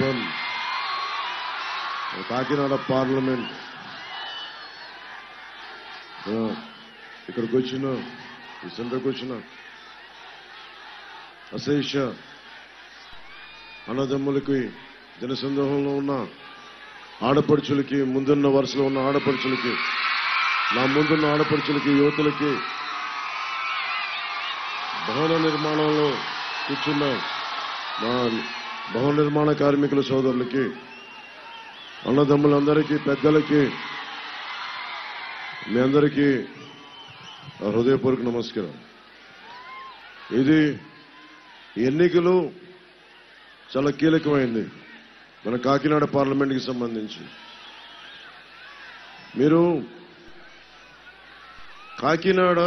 Urban Kakinada parliament ఇక్కడికి వచ్చిన ఈ సెంటర్కి వచ్చిన అశేష అన్నదమ్ములకి జనసందోహంలో ఉన్న ఆడపడుచులకి, ముందున్న వరుసలో ఉన్న ఆడపడుచులకి, నా ముందున్న ఆడపడుచులకి, యువతులకి, భవన నిర్మాణంలో కూర్చున్న మా భవన నిర్మాణ కార్మికుల సోదరులకి, అన్నదమ్ములందరికీ, పెద్దలకి, మీ అందరికీ హృదయపూర్వక నమస్కారం. ఇది ఎన్నికలు చాలా కీలకమైంది మన కాకినాడ పార్లమెంట్కి సంబంధించి. మీరు కాకినాడ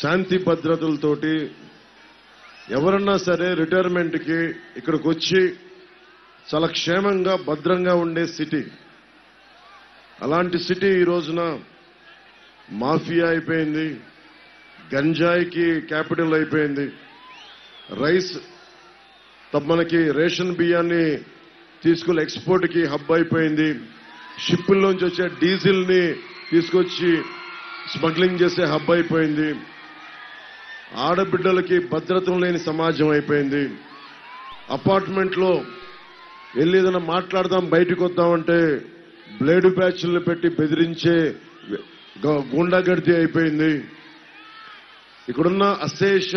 శాంతి భద్రతలతోటి ఎవరన్నా సరే రిటైర్మెంట్కి ఇక్కడికి వచ్చి చాలా క్షేమంగా భద్రంగా ఉండే సిటీ. అలాంటి సిటీ ఈ రోజున మాఫియా అయిపోయింది, గంజాయికి క్యాపిటల్ అయిపోయింది, రైస్ మనకి రేషన్ బియ్యాన్ని తీసుకుని ఎక్స్పోర్ట్కి హబ్ అయిపోయింది, షిప్పుల్లోంచి వచ్చే డీజిల్ని తీసుకొచ్చి స్మగ్లింగ్ చేసే హబ్ అయిపోయింది, ఆడబిడ్డలకి భద్రత లేని సమాజం అయిపోయింది. అపార్ట్మెంట్లో వెళ్ళి ఏదైనా మాట్లాడదాం, బయటకు వద్దామంటే బ్లేడు బ్యాచ్లను పెట్టి బెదిరించే గుండాగర్దీ అయిపోయింది. ఇక్కడున్న అశేష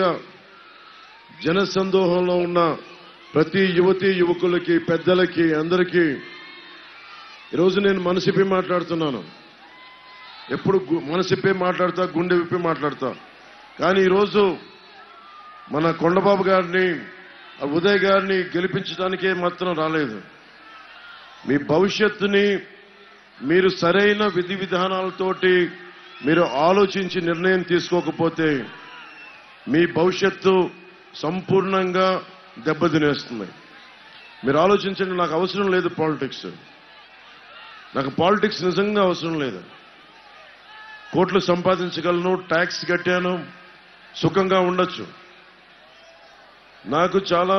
జనసందోహంలో ఉన్న ప్రతి యువతీ యువకులకి, పెద్దలకి, అందరికీ ఈరోజు నేను మనసిప్పి మాట్లాడుతున్నాను. ఎప్పుడు మనసిప్పి మాట్లాడతా, గుండె విప్పి మాట్లాడతా. కానీ ఈరోజు మన కొండబాబు గారిని, ఉదయ్ గారిని గెలిపించడానికే మాత్రం రాలేదు. మీ భవిష్యత్తుని మీరు సరైన విధి విధానాలతోటి మీరు ఆలోచించి నిర్ణయం తీసుకోకపోతే మీ భవిష్యత్తు సంపూర్ణంగా దెబ్బతినేస్తుంది. మీరు ఆలోచించండి. నాకు అవసరం లేదు పాలిటిక్స్. నాకు పాలిటిక్స్ నిజంగా అవసరం లేదు. కోట్లు సంపాదించగలను, ట్యాక్స్ కట్టాను, సుఖంగా ఉండొచ్చు. నాకు చాలా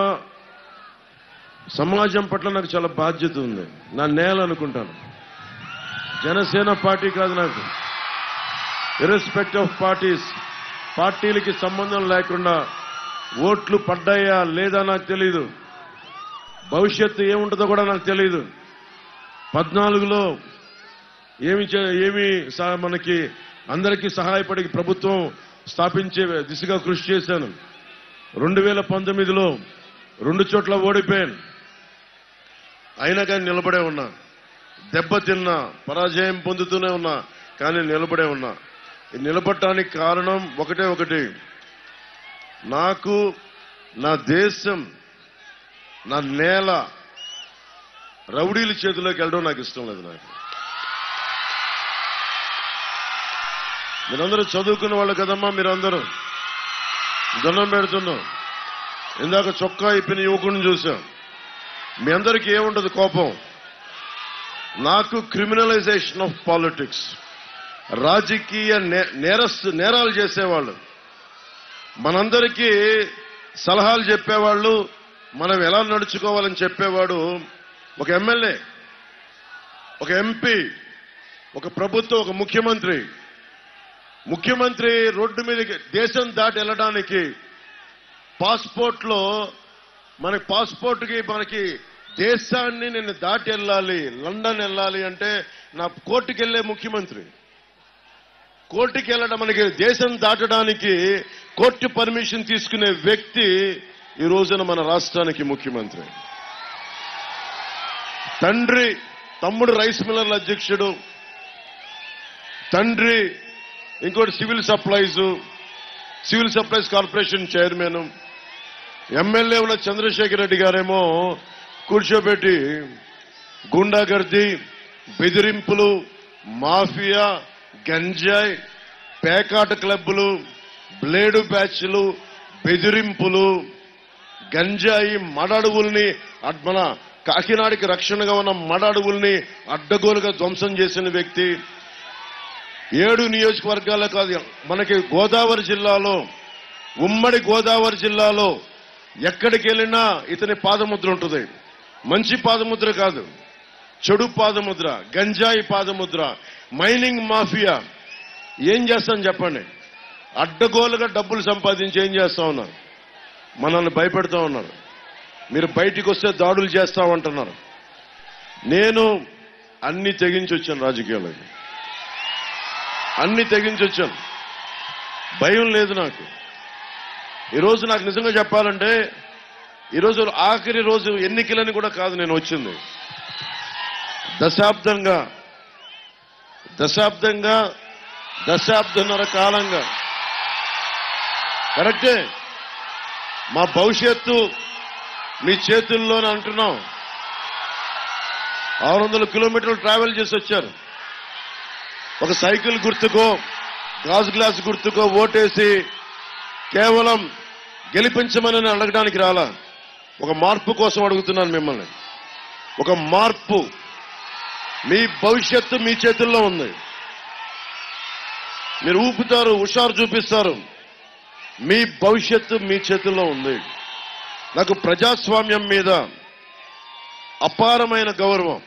సమాజం పట్ల నాకు చాలా బాధ్యత ఉంది. నా నేల అనుకుంటాను. జనసేన పార్టీ కాదు నాకు. ఇర్రెస్పెక్ట్ ఆఫ్ పార్టీస్, పార్టీలకి సంబంధం లేకుండా ఓట్లు పడ్డాయా లేదా నాకు తెలీదు. భవిష్యత్తు ఏముంటుందో కూడా నాకు తెలీదు. 14లో ఏమి మనకి అందరికీ సహాయపడి ప్రభుత్వం స్థాపించే దిశగా కృషి చేశాను. 2019లో 2 చోట్ల ఓడిపోయాను. అయినా కానీ నిలబడే ఉన్నా. దెబ్బతిన్నా, పరాజయం పొందుతూనే ఉన్నా, కానీ నిలబడే ఉన్నా. నిలబడటానికి కారణం ఒకటే ఒకటి. నాకు నా దేశం, నా నేల రౌడీల చేతిలోకి వెళ్ళడం నాకు ఇష్టం లేదు. నాకు మీరందరూ చదువుకున్న వాళ్ళు కదమ్మా, మీరందరూ దండం పెడుతున్నాం. ఇందాక చొక్కా ఇప్పిన యువకుడిని చూశాం. మీ అందరికీ ఏముండదు కోపం. నాకు క్రిమినలైజేషన్ ఆఫ్ పాలిటిక్స్, రాజకీయ నేరాలు చేసేవాళ్ళు, మనందరికీ సలహాలు చెప్పేవాళ్ళు, మనం ఎలా నడుచుకోవాలని చెప్పేవాడు ఒక ఎమ్మెల్యే, ఒక ఎంపీ, ఒక ప్రభుత్వం, ఒక ముఖ్యమంత్రి. ముఖ్యమంత్రి రోడ్డు మీదకి దేశం దాటి వెళ్ళడానికి పాస్పోర్ట్లో మనకి పాస్పోర్ట్కి మనకి దేశాన్ని నేను దాటి వెళ్ళాలి, లండన్ వెళ్ళాలి అంటే నా కోర్టుకి వెళ్ళే ముఖ్యమంత్రి. కోర్టుకి వెళ్ళడం, మనకి దేశం దాటడానికి కోర్టు పర్మిషన్ తీసుకునే వ్యక్తి ఈ రోజున మన రాష్ట్రానికి ముఖ్యమంత్రి. తండ్రి, తమ్ముడు రైస్ మిల్లర్ల అధ్యక్షుడు, తండ్రి ఇంకోటి civil supplies corporation chairman, MLA ఉన్న చంద్రశేఖర్ రెడ్డి గారేమో కూర్చోబెట్టి గుండాగర్దీ, బెదిరింపులు, మాఫియా, గంజాయి, పేకాట క్లబ్బులు, బ్లేడు బ్యాచ్లు, బెదిరింపులు, గంజాయి, మడ అడవుల్ని, మన కాకినాడకి రక్షణగా ఉన్న మడ అడవుల్ని అడ్డగోలుగా ధ్వంసం చేసిన వ్యక్తి. 7 నియోజకవర్గాలే కాదు, మనకి గోదావరి జిల్లాలో, ఉమ్మడి గోదావరి జిల్లాలో ఎక్కడికి వెళ్ళినా ఇతని పాదముద్ర ఉంటుంది. మంచి పాదముద్ర కాదు, చెడు పాదముద్ర, గంజాయి పాదముద్ర, మైనింగ్ మాఫియా. ఏం చేస్తాను చెప్పండి? అడ్డగోలుగా డబ్బులు సంపాదించి ఏం చేస్తా ఉన్నారు? మనల్ని భయపెడతా ఉన్నారు. మీరు బయటికి వస్తే దాడులు చేస్తామంటున్నారు. నేను అన్ని తెగించి వచ్చాను, రాజకీయాలకి అన్ని తెగించి వచ్చాను. భయం లేదు నాకు. ఈరోజు నాకు నిజంగా చెప్పాలంటే ఈరోజు ఆఖరి రోజు ఎన్నికలని కూడా కాదు నేను వచ్చింది. దశాబ్దంన్నర కాలంగా కరెక్టే మా భవిష్యత్తు మీ చేతుల్లోనే అంటున్నాం. 600 కిలోమీటర్లు ట్రావెల్ చేసి వచ్చారు. ఒక సైకిల్ గుర్తుకో, గాజు గ్లాస్ గుర్తుకో ఓటేసి కేవలం గెలిపించమని అడగడానికి రాలా. ఒక మార్పు కోసం అడుగుతున్నాను మిమ్మల్ని. ఒక మార్పు. మీ భవిష్యత్తు మీ చేతుల్లో ఉంది. మీరు ఊపుతారు, హుషారు చూపిస్తారు. మీ భవిష్యత్తు మీ చేతుల్లో ఉంది. నాకు ప్రజాస్వామ్యం మీద అపారమైన గౌరవం.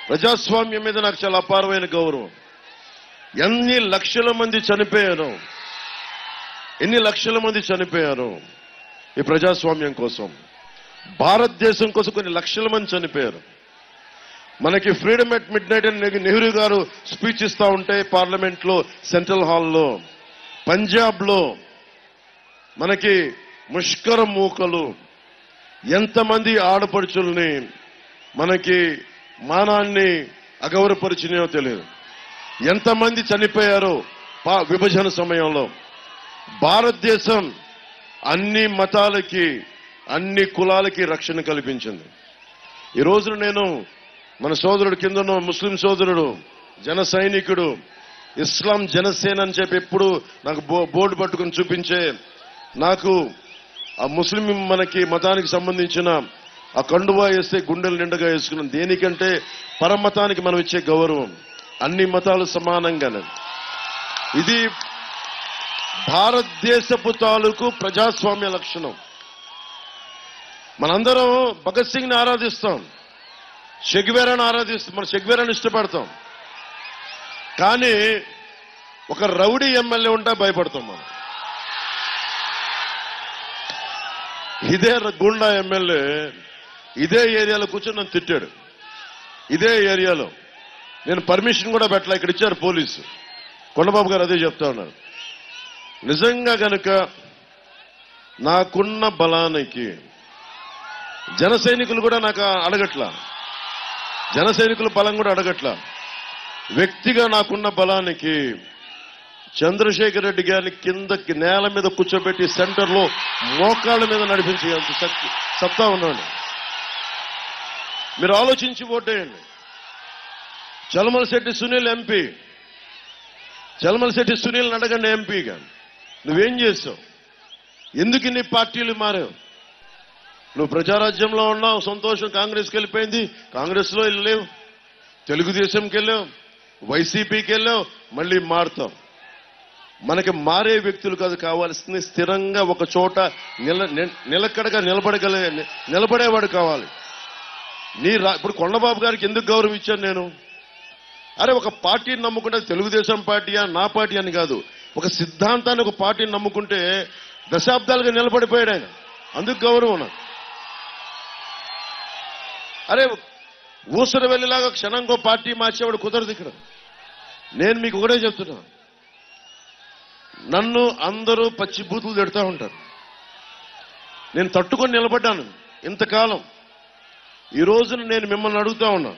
ప్రజాస్వామ్యం మీద నాకు చాలా అపారమైన గౌరవం. ఎన్ని లక్షల మంది చనిపోయారు ఈ ప్రజాస్వామ్యం కోసం. భారతదేశం కోసం కొన్ని లక్షల మంది చనిపోయారు. మనకి ఫ్రీడమ్ ఎట్ మిడ్ నైట్ అని నెహ్రూ గారు స్పీచ్ ఇస్తా ఉంటే పార్లమెంట్ లో, సెంట్రల్ హాల్లో, పంజాబ్ లో మనకి ముష్కర మూకలు ఎంతమంది ఆడపడుచుల్ని మనకి మానాన్ని అగౌరవపరిచినాయో తెలియదు. ఎంతమంది చనిపోయారో విభజన సమయంలో. భారతదేశం అన్ని మతాలకి, అన్ని కులాలకి రక్షణ కల్పించింది. ఈ రోజున నేను మన సోదరుడు కింద ముస్లిం సోదరుడు, జన సైనికుడు, ఇస్లాం జనసేన అని చెప్పి ఎప్పుడు నాకు బోర్డు పట్టుకుని చూపించే నాకు ఆ ముస్లిం మనకి మతానికి సంబంధించిన ఆ కండువా వేస్తే గుండెలు నిండుగా వేసుకున్నాం. దేనికంటే పరమతానికి మనం ఇచ్చే గౌరవం. అన్ని మతాలు సమానంగానే. ఇది భారతదేశపు తాలూకు ప్రజాస్వామ్య లక్షణం. మనందరం భగత్ సింగ్ ని ఆరాధిస్తాం, చెగ్వేరాని ఆరాధిస్తాం, మన చెగ్వేరాని ఇష్టపడతాం. కానీ ఒక రౌడీ ఎమ్మెల్యే ఉంటే భయపడతాం మనం. ఇదే గుండా ఎమ్మెల్యే ఇదే ఏరియాలో కూర్చొని నన్ను తిట్టాడు. ఇదే ఏరియాలో నేను పర్మిషన్ కూడా పెట్టలే. ఇక్కడ ఇచ్చారు పోలీసు. కొండబాబు గారు అదే చెప్తా ఉన్నారు. నిజంగా గనుక నాకున్న బలానికి జన సైనికులు కూడా నాకు అడగట్లా, జన సైనికుల బలం కూడా అడగట్లా. వ్యక్తిగా నాకున్న బలానికి చంద్రశేఖర్ రెడ్డి గారిని కిందకి నేల మీద కూర్చోబెట్టి సెంటర్లో మోకాళ్ళ మీద నడిపించే సత్తా ఉన్నాడు. మీరు ఆలోచించి ఓటేయండి. చలమలశెట్టి సునీల్ ఎంపీ, చలమలశెట్టి సునీల్ని అడగండి ఎంపీగా. నువ్వేం చేస్తావు? ఎందుకు నీ పార్టీలు మారావు? నువ్వు ప్రజారాజ్యంలో ఉన్నావు, సంతోషం. కాంగ్రెస్కి వెళ్ళిపోయింది, కాంగ్రెస్ లో వెళ్ళలేవు. తెలుగుదేశంకి వెళ్ళావు, వైసీపీకి వెళ్ళావు, మళ్ళీ మారుతావు. మనకి మారే వ్యక్తులు కాదు కావాల్సింది, స్థిరంగా ఒక చోట నిలకడగా నిలబడేవాడు కావాలి. ఇప్పుడు కొండబాబు గారికి ఎందుకు గౌరవం ఇచ్చాను నేను? అరే, ఒక పార్టీని నమ్ముకుంటే తెలుగుదేశం పార్టీయా నా పార్టీ అని కాదు, ఒక సిద్ధాంతాన్ని, ఒక పార్టీని నమ్ముకుంటే దశాబ్దాలుగా నిలబడిపోయాడు ఆయన. అందుకు గౌరవం నాకు. అరే, ఊసర వెళ్ళేలాగా క్షణంకో పార్టీ మార్చేవాడు కుదరదు ఇక్కడ. నేను మీకు ఒకటే చెప్తున్నా, నన్ను అందరూ పచ్చి బూతులు తిడతా ఉంటారు. నేను తట్టుకొని నిలబడ్డాను ఇంతకాలం. ఈ రోజున నేను మిమ్మల్ని అడుగుతా ఉన్నా,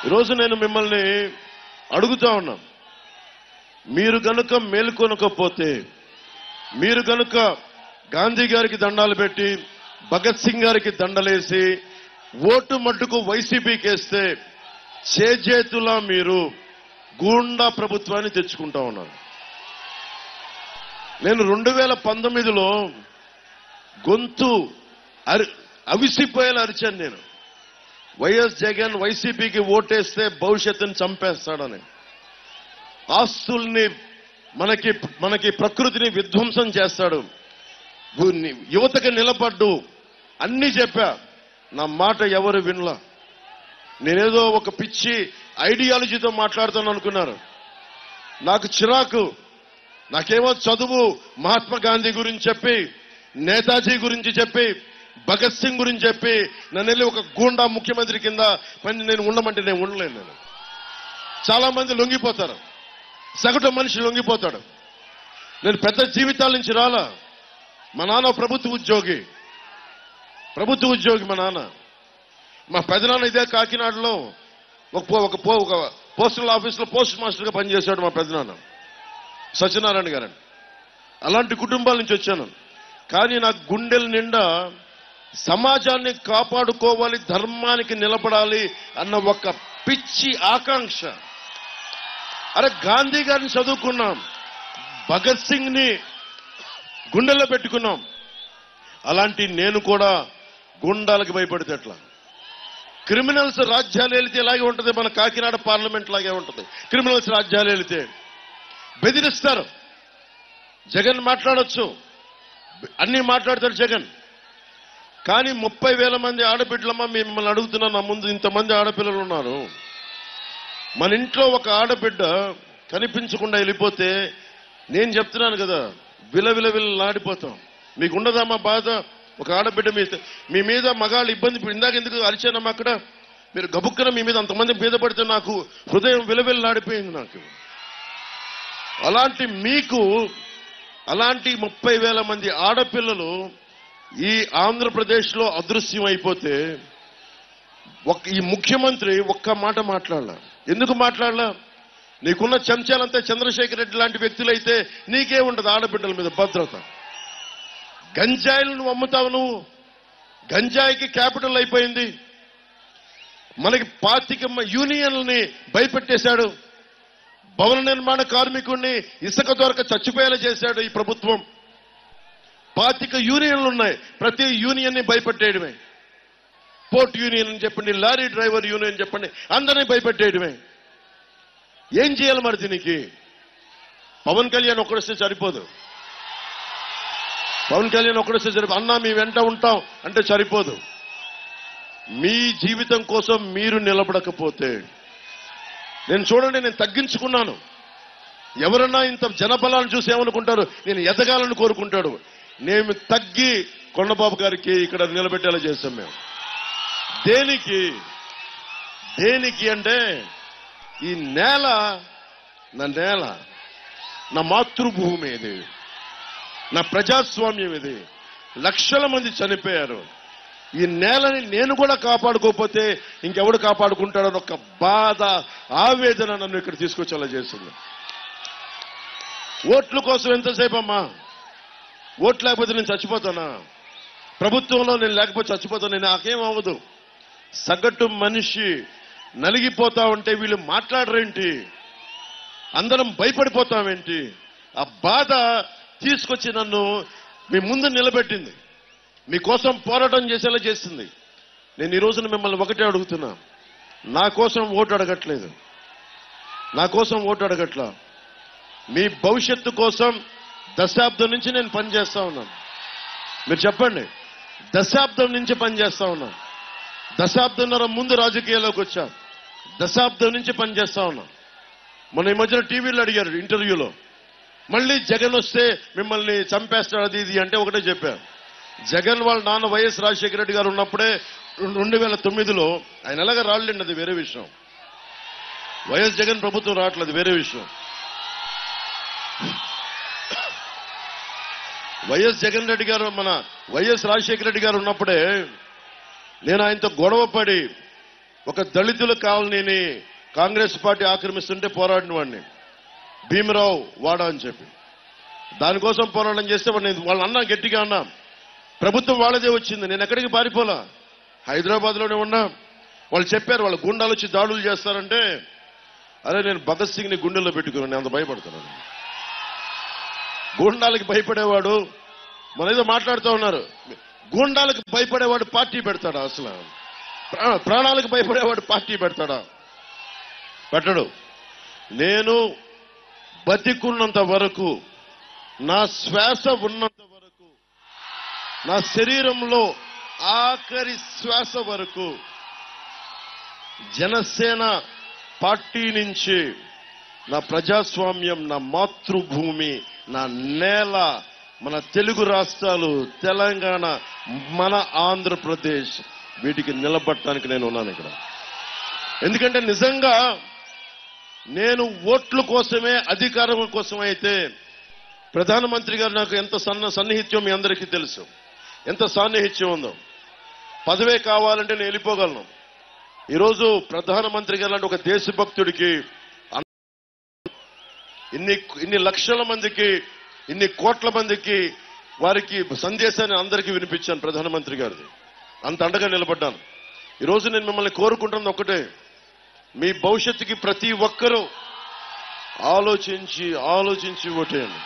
ఈరోజు నేను మిమ్మల్ని అడుగుతా ఉన్నా, మీరు గనుక మేలుకొనకపోతే, మీరు గనుక గాంధీ గారికి దండాలు పెట్టి భగత్ సింగ్ గారికి దండలేసి ఓటు మట్టుకు వైసీపీకి వేస్తే చేజేతులా మీరు గూండా ప్రభుత్వాన్ని తెచ్చుకుంటా ఉన్నారు. నేను 2019లో గొంతు అవిసిపోయేలా అరిచాను. నేను వైఎస్ జగన్ వైసీపీకి ఓటేస్తే భవిష్యత్తుని చంపేస్తాడని. ఆస్తుల్ని మనకి ప్రకృతిని విధ్వంసం చేస్తాడు. యువతకి నిలబడ్డు అన్నీ చెప్పా, నా మాట ఎవరు వినలా. నేనేదో ఒక పిచ్చి ఐడియాలజీతో మాట్లాడుతాను అనుకున్నారు. నాకు చిరాకు. నాకేమో చదువు మహాత్మా గాంధీ గురించి చెప్పి, నేతాజీ గురించి చెప్పి, భగత్ సింగ్ గురించి చెప్పి నన్ను వెళ్ళి ఒక గూండా ముఖ్యమంత్రి కింద పని నేను ఉండమంటే నేను ఉండలేను. నేను చాలా మంది లొంగిపోతారు, సగటు మనిషి లొంగిపోతాడు. నేను పెద్ద జీవితాల నుంచి రాలా. మా నాన్న ప్రభుత్వ ఉద్యోగి మా నాన్న. మా పెదనాన్న ఇదే కాకినాడలో ఒక పోస్టల్ ఆఫీస్లో పోస్ట్ మాస్టర్గా పనిచేశాడు మా పెదనాన్న సత్యనారాయణ గారని. అలాంటి కుటుంబాల నుంచి వచ్చాను. కానీ నాకు గుండెల నిండా సమాజాన్ని కాపాడుకోవాలి, ధర్మానికి నిలబడాలి అన్న ఒక పిచ్చి ఆకాంక్ష. అరే గాంధీ గారిని చదువుకున్నాం, భగత్ సింగ్ ని గుండెల్లో పెట్టుకున్నాం. అలాంటి నేను కూడా గుండాలకు భయపడితే ఎట్లా? క్రిమినల్స్ రాజ్యాలు వెళితే ఇలాగే ఉంటుంది. మన కాకినాడ పార్లమెంట్ లాగే ఉంటుంది. క్రిమినల్స్ రాజ్యాలు వెళితే బెదిరిస్తారు. జగన్ మాట్లాడొచ్చు, అన్ని మాట్లాడతాడు జగన్. కానీ 30,000 మంది ఆడబిడ్డలమ్మ మిమ్మల్ని అడుగుతున్నా, నా ముందు ఇంతమంది ఆడపిల్లలు ఉన్నారు. మన ఇంట్లో ఒక ఆడబిడ్డ కనిపించకుండా వెళ్ళిపోతే నేను చెప్తున్నాను కదా, విలవిలవిల్లాడిపోతాం. మీకు ఉండదమ్మా బాధ? ఒక ఆడబిడ్డ మీ మీద మగాళ్ళు ఇబ్బంది. ఇందాక ఎందుకు అరిచానమ్మా అక్కడ? మీరు గబుక్కన మీ మీద అంతమంది మీద పడితే నాకు హృదయం విలవిల్లాడిపోయింది నాకు. అలాంటి మీకు అలాంటి 30,000 మంది ఆడపిల్లలు ఈ ఆంధ్రప్రదేశ్లో అదృశ్యం అయిపోతే ఈ ముఖ్యమంత్రి ఒక్క మాట మాట్లాడలా. ఎందుకు మాట్లాడలా? నీకున్న చెంచాలంతా చంద్రశేఖర్ రెడ్డి లాంటి వ్యక్తులైతే నీకే ఉండదు ఆడబిడ్డల మీద భద్రత. గంజాయిలు నువ్వు అమ్ముతావు. నువ్వు గంజాయికి క్యాపిటల్ అయిపోయింది. మనకి 25 యూనియన్లని భయపెట్టేశాడు. భవన నిర్మాణ కార్మికుడిని ఇసుక దొరక చచ్చిపోయేలా చేశాడు ఈ ప్రభుత్వం. 25 యూనియన్లు ఉన్నాయి. ప్రతి యూనియన్ని భయపెట్టేయడమే. పోర్ట్ యూనియన్ అని చెప్పండి, లారీ డ్రైవర్ యూనియన్ చెప్పండి, అందరినీ భయపెట్టేయడమే. ఏం చేయాలి మరి దీనికి? పవన్ కళ్యాణ్ ఒక్కడొస్తే సరిపోదు. పవన్ కళ్యాణ్ ఒక్కడొస్తే సరిపోదు. అన్నా మీ వెంట ఉంటాం అంటే సరిపోదు. మీ జీవితం కోసం మీరు నిలబడకపోతే నేను తగ్గించుకున్నాను. ఎవరన్నా ఇంత జనబలాన్ని చూసి ఏమనుకుంటారు? నేను ఎదగాలని కోరుకుంటాడు. నేను తగ్గి కొండబాబు గారికి ఇక్కడ నిలబెట్టేలా చేస్తాం మేము. దేనికి అంటే ఈ నేల నా మాతృభూమి, ఇది నా ప్రజాస్వామ్యం, ఇది లక్షల మంది చనిపోయారు. ఈ నేలని నేను కూడా కాపాడుకోకపోతే ఇంకెవడు కాపాడుకుంటాడని ఒక బాధ, ఆవేదన నన్ను ఇక్కడ తీసుకొచ్చేలా చేస్తుంది. ఓట్ల కోసం ఎంతసేపు అమ్మా? ఓట్లు లేకపోతే నేను చచ్చిపోతానా? ప్రభుత్వంలో నేను లేకపోతే చచ్చిపోతాను. నాకేం అవ్వదు. సగటు మనిషి నలిగిపోతా ఉంటే వీళ్ళు మాట్లాడరేంటి? అందరం భయపడిపోతామేంటి? ఆ బాధ తీసుకొచ్చి నన్ను మీ ముందు నిలబెట్టింది, మీకోసం పోరాటం చేసేలా చేసింది. నేను ఈ రోజున మిమ్మల్ని ఒకటే అడుగుతున్నా, నా కోసం ఓటు అడగట్లా. మీ భవిష్యత్తు కోసం దశాబ్దం నుంచి నేను పనిచేస్తా ఉన్నాను. మీరు చెప్పండి, దశాబ్దం నుంచి పనిచేస్తా ఉన్నాను. దశాబ్దంన్నర ముందు రాజకీయాల్లోకి వచ్చా. దశాబ్దం నుంచి పనిచేస్తా ఉన్నా. మొన్న ఈ మధ్యన టీవీలో అడిగారు ఇంటర్వ్యూలో, మళ్ళీ జగన్ వస్తే మిమ్మల్ని చంపేస్తాడు అది ఇది అంటే ఒకటే చెప్పారు. జగన్ వాళ్ళ నాన్న వైఎస్ రాజశేఖర రెడ్డి గారు ఉన్నప్పుడే 2009లో ఆయన ఎలాగ రాళ్ళండి, అది వేరే విషయం. వైఎస్ జగన్ ప్రభుత్వం రావట్లేదు, వేరే విషయం. వైఎస్ జగన్ రెడ్డి గారు, మన వైఎస్ రాజశేఖర రెడ్డి గారు ఉన్నప్పుడే నేను ఆయనతో గొడవపడి ఒక దళితుల కాలనీని కాంగ్రెస్ పార్టీ ఆక్రమిస్తుంటే పోరాడిన వాడిని, భీమరావు వాడ అని చెప్పి. దానికోసం పోరాటం చేస్తే వాళ్ళ అన్నా గట్టిగా అన్నా, ప్రభుత్వం వాళ్ళదే వచ్చింది, నేను ఎక్కడికి పారిపోలా, హైదరాబాద్లోనే ఉన్నా. వాళ్ళు చెప్పారు వాళ్ళ గుండాలు వచ్చి దాడులు చేస్తారంటే, అరే నేను భగత్ సింగ్ ని గుండెల్లో పెట్టుకున్నాను, నేను అంత భయపడుతున్నాను. గూండాలకి భయపడేవాడు, మన ఏదో మాట్లాడుతూ ఉన్నారు, గూండాలకు భయపడేవాడు పార్టీ పెడతాడా? అసలు ప్రాణాలకు భయపడేవాడు పార్టీ పెడతాడా? పెట్టడు. నేను బతికున్నంత వరకు, నా శ్వాస ఉన్నంత వరకు, నా శరీరంలో ఆఖరి శ్వాస వరకు జనసేన పార్టీ నుంచి నా ప్రజాస్వామ్యం, నా మాతృభూమి, నా నేల, మన తెలుగు రాష్ట్రాలు, తెలంగాణ, మన ఆంధ్రప్రదేశ్, వీటికి నిలబడటానికి నేను ఉన్నాను ఇక్కడ. ఎందుకంటే నిజంగా నేను ఓట్ల కోసమే, అధికారం కోసం అయితే ప్రధానమంత్రి గారు నాకు ఎంత సన్నిహిత్యం మీ అందరికీ తెలుసు. ఎంత సాన్నిహిత్యం ఉందో. పదవే కావాలంటే నేను వెళ్ళిపోగలను. ఈరోజు ప్రధానమంత్రి గారు లాంటి ఒక దేశభక్తుడికి ఇన్ని లక్షల మందికి, ఇన్ని కోట్ల మందికి వారికి సందేశాన్ని అందరికీ వినిపించాను ప్రధానమంత్రి గారిది. అంత అండగా నిలబడ్డాను. ఈరోజు నేను మిమ్మల్ని కోరుకుంటున్నది ఒకటే, మీ భవిష్యత్తుకి ప్రతి ఒక్కరూ ఆలోచించి ఓటేయండి.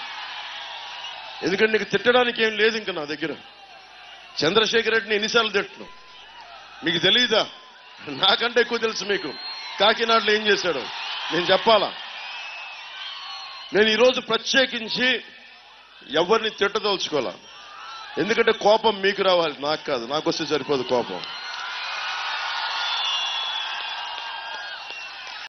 ఎందుకంటే నీకు తిట్టడానికి ఏం లేదు ఇంకా నా దగ్గర. చంద్రశేఖర్ రెడ్డిని ఎన్నిసార్లు తిట్టను మీకు తెలియదా? నాకంటే ఎక్కువ తెలుసు మీకు. కాకినాడలో ఏం చేశాడో నేను చెప్పాలా? నేను ఈరోజు ప్రత్యేకించి ఎవరిని తిట్టదలుచుకోవాలా. ఎందుకంటే కోపం మీకు రావాలి, నాకు కాదు. నాకు వస్తే సరిపోదు కోపం.